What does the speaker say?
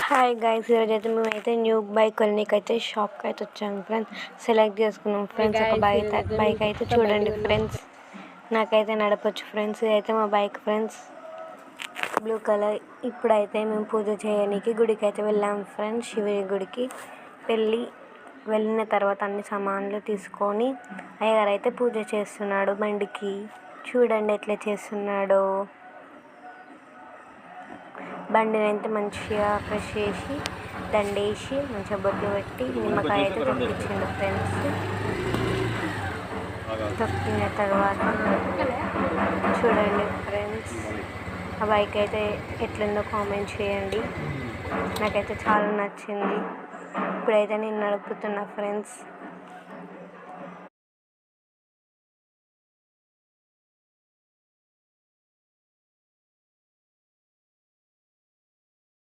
Hi guys, ఈరోజైతే మేమైతే new bike కొననీకైతే షాప్కి అయితే వచ్చాము ఫ్రెండ్స్. సెలెక్ట్ చేసుకున్నాం ఫ్రెండ్స్. ఒక బైక్ అయితే చూడండి ఫ్రెండ్స్, నాకైతే నడపచ్చు ఫ్రెండ్స్. ఇదైతే మా బైక్ ఫ్రెండ్స్, బ్లూ కలర్. ఇప్పుడైతే మేము పూజ చేయడానికి గుడికి అయితే వెళ్ళాము ఫ్రెండ్స్, శివుని గుడికి. వెళ్ళిన తర్వాత అన్ని సామాన్లు తీసుకొని అయ్యగారు అయితే పూజ చేస్తున్నాడు బండికి. చూడండి ఎట్లా చేస్తున్నాడో. బండిని అయితే మంచిగా ఫ్రెష్ చేసి దండేసి మంచిగా బొట్లు పెట్టి నిమ్మకాయ అయితే తొక్కించిండు ఫ్రెండ్స్. తొక్కిన తర్వాత చూడండి ఫ్రెండ్స్, ఆ బైక్ అయితే ఎట్లుందో కామెంట్ చేయండి. నాకైతే చాలా నచ్చింది. ఇప్పుడైతే నేను నడుపుతున్నా ఫ్రెండ్స్.